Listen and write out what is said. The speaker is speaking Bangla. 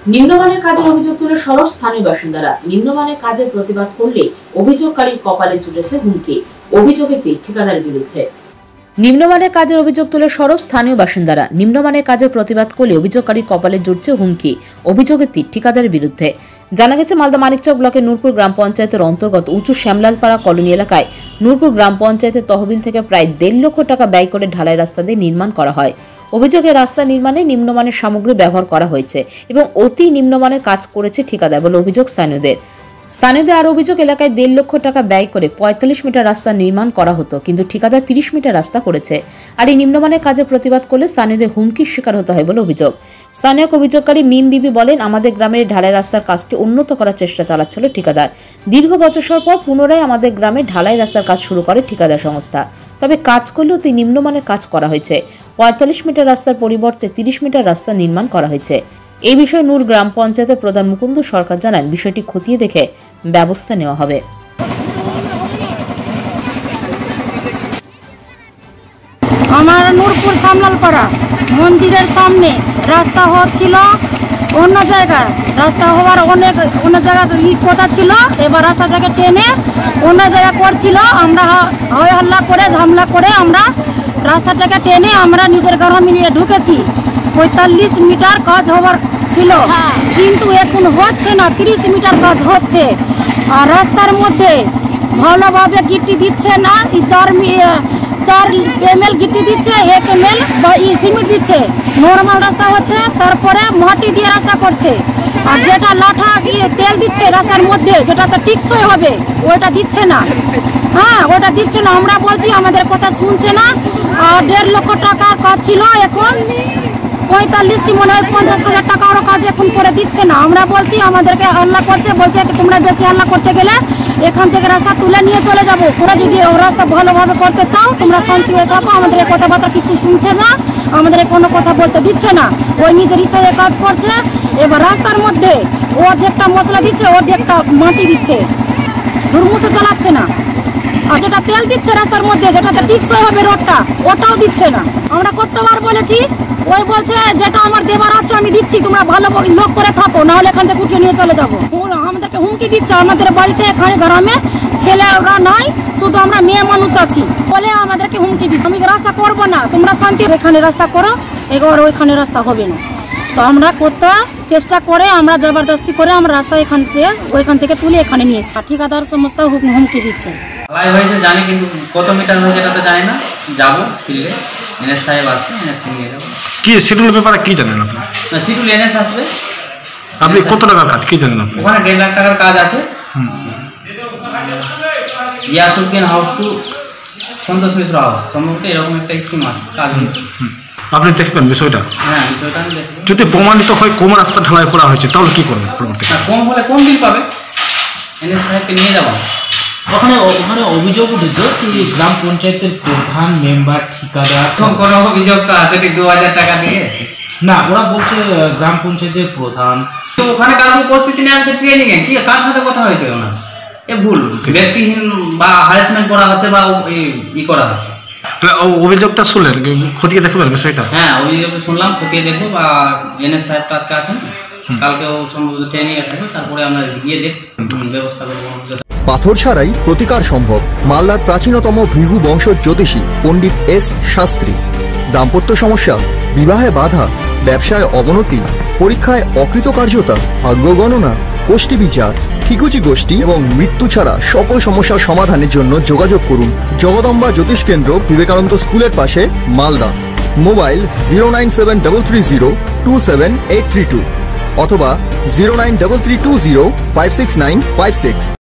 নিম্নমানের কাজের অভিযোগ তুলে সরব স্থানীয় বাসিন্দারা। নিম্নমানের কাজের প্রতিবাদ করলে অভিযোগকারীর কপালে জুটেছে হুমকি। অভিযোগে তীর ঠিকাদারের বিরুদ্ধে। নিম্নমানের কাজের অভিযোগ তুলে সরব স্থানীয় বাসিন্দারা। নিম্নমানের কাজের প্রতিবাদ করলে অভিযোগকারীর কপালে জুটছে হুমকি। অভিযোগে তীর ঠিকাদারের বিরুদ্ধে। জানা গেছে মালদা মানিকচক ব্লকের নূরপুর গ্রাম পঞ্চায়েতের অন্তর্গত উঁচু শ্যামলালপাড়া কলোনি এলাকায় নূরপুর গ্রাম পঞ্চায়েতের তহবিল থেকে প্রায় 1.5 লক্ষ টাকা ব্যয় করে ঢালাই রাস্তা দিয়ে নির্মাণ করা হয়। অভিযোগে রাস্তা নির্মাণে নিম্নমানের সামগ্রী ব্যবহার করা হয়েছে এবং অতি নিম্নমানের কাজ করেছে ঠিকাদার বলে অভিযোগ স্থানীয়দের। আরো অভিযোগ, এলাকায় 1.5 লক্ষ টাকা ব্যয় করে 45 মিটার রাস্তা নির্মাণ করা হতো, কিন্তু ঠিকাদার 30 মিটার রাস্তা করেছে। আর এই নিম্নমানের কাজের প্রতিবাদ করলে স্থানীয়দের হুমকির শিকার হতে হয় বলে অভিযোগ। স্থানীয় অভিযোগকারী মিম বিবি বলেন, আমাদের গ্রামের ঢালাই রাস্তার কাজকে উন্নত করার চেষ্টা চালাচ্ছিল ঠিকাদার। দীর্ঘ বছর পর পুনরায় আমাদের গ্রামে ঢালাই রাস্তার কাজ শুরু করে ঠিকাদার সংস্থা। তবে কাজ করলেও অতি নিম্নমানের কাজ করা হয়েছে। 45 মিটার রাস্তার পরিবর্তে 30 মিটার রাস্তা নির্মাণ করা হয়েছে। এই বিষয়ে নূর গ্রাম পঞ্চায়েতের প্রধান মুকুন্দ সরকার জানান, বিষয়টি খতিয়ে দেখে ব্যবস্থা নেওয়া হবে। আমার নূরপুর শ্যামলালপাড়া মন্দিরের সামনে রাস্তা হচ্ছিল, অন্য জায়গায় রাস্তা হওয়ার অন্য জায়গায় কথা ছিল। এবার রাস্তাটাকে টেনে অন্য জায়গা করছিল। আমরা হই হল্লা করে ঝামেলা করে আমরা রাস্তাটাকে টেনে আমরা নিজের গ্রামে নিয়ে ঢুকেছি। 45 মিটার কাজ হওয়ার ছিল, কিন্তু এখন হচ্ছে না। 30 মিটার কাজ হচ্ছে। আর রাস্তার মধ্যে ভালোভাবে গিট্টি দিচ্ছে না। 4 ml গিট্টি দিচ্ছে, 1 ml সিমেন্ট দিচ্ছে। নর্মাল রাস্তা হচ্ছে, তারপরে মাটি দিয়ে রাস্তা করছে। আর যেটা লাঠা তেল দিচ্ছে রাস্তার মধ্যে, যেটাতে টিকসই হবে, ওইটা দিচ্ছে না। ওটা দিচ্ছে না। আমরা বলছি, আমাদের কথা শুনছে না। আর 1.5 লক্ষ টাকার কাজ ছিল, এখন 45 কি মনে হয় 50,000 টাকারও কাজ এখন করে দিচ্ছে না। আমরা বলছি, আমাদেরকে হাল্লা করছে, বলছে তোমরা বেশি হাল্লা করতে গেলে এখান থেকে রাস্তা তুলে নিয়ে চলে যাবো। তোমরা যদি রাস্তা ভালোভাবে করতে চাও, তোমরা শান্তি হয়ে থাকো। আমাদের কথাবার্তা কিছু শুনছে না, আমাদের কোনো কথা বলতে দিচ্ছে না। ওই নিজের ইচ্ছায় কাজ করছে। এবার রাস্তার মধ্যে অর্ধেকটা মশলা দিচ্ছে, অর্ধেকটা মাটি দিচ্ছে, ধুরমুসে চালাচ্ছে না। আর যেটা তেল দিচ্ছে রাস্তার মধ্যে, যেটাতে টিকসই হবে রোডটা, ওটাও দিচ্ছে না। আমরা কতবার বলেছি, ওই বলছে যেটা আমার দেবার আছে আমি দিচ্ছি, তোমরা ভালো লোক করে থাকো, নাহলে এখান থেকে উঠিয়ে নিয়ে চলে যাবো। আমাদেরকে হুমকি দিচ্ছে। আমাদের বাড়িতে এখানে গ্রামে ছেলেরা নাই, শুধু আমরা মেয়ে মানুষ আছি বলে আমাদেরকে হুমকি দিচ্ছে। আমি রাস্তা করবো না, তোমরা শান্তি এখানে রাস্তা করো, এবার ওইখানে রাস্তা হবে না। তো আমরা করতে চেষ্টা করে, আমরা জবরদস্তি করে আমরা রাস্তা ওইখান থেকে তুলে এখানে নিয়ে এসেছি। ঠিকাদার সমস্ত হুমকি দিচ্ছে। হয়েছে জানি, কিন্তু কত মিটার হয়েছে এটা তো জানি না। যাবো ফিল্ডে, এনএস সাহেব আসবে, এনএসকে নিয়ে যাবো। কি শিডিউল ব্যাপারে কি জানেন আপনি? না, শিডিউল এনএস আসবে। আপনি কত টাকার কাজ কি জানেন আপনি? ওখানে 1.5 লাখ টাকার কাজ আছে। Yasuddin house to Santosh Mishra house, সম্ভবত এরকম একটা স্কিম আছে কাজ। আপনি দেখবেন বিষয়টা? হ্যাঁ, বিষয়টা আমি দেখব। যদি প্রমাণিত হয় কম রাস্তা ঢালাই করা হয়েছে, তাহলে কি করবেন? কম হলে কম বিল পাবে, এনএস সাহেবকে নিয়ে যাবো। ওখানে অভিযোগ উঠেছে গ্রাম পঞ্চায়েতের প্রধান, মেম্বার, ঠিকাদার। কোনো অভিযোগ তো আছে 2000 টাকা দিয়ে? না, ওরা বলছে গ্রাম পঞ্চায়েতের প্রধান। তো ওখানে কারো উপস্থিতি নেই, আমাদের ট্রেনিং এ কি কার সাথে কথা হয়েছে? ওনার এ ভুল, ব্যক্তিহীন বা হ্যারাসমেন্ট করা হচ্ছে বা ই করা হচ্ছে। অভিযোগটা শুনলেন, খতিয়ে দেখবেন বিষয়টা? হ্যাঁ, অভিযোগ শুনলাম, খতিয়ে দেখবো। বা এনএস সাহেব তো আজকে আছেন, কালকেও সম্ভবত ট্রেনিং এ থাকবে, তারপরে আমরা গিয়ে ব্যবস্থা করবো। পাথর ছাড়াই প্রতিকার সম্ভব। মালদার প্রাচীনতম ভৃগু বংশ জ্যোতিষী পণ্ডিত এস শাস্ত্রী। দাম্পত্য সমস্যা, বিবাহে বাধা, ব্যবসায় অবনতি, পরীক্ষায় অকৃতকার্যতা, ভাগ্য গণনা, গোষ্ঠী বিচার, ঠিকুচি গোষ্ঠী এবং মৃত্যু ছাড়া সকল সমস্যার সমাধানের জন্য যোগাযোগ করুন জগদম্বা জ্যোতিষ কেন্দ্র, বিবেকানন্দ স্কুলের পাশে, মালদা। মোবাইল 09733027832 অথবা 09332056956।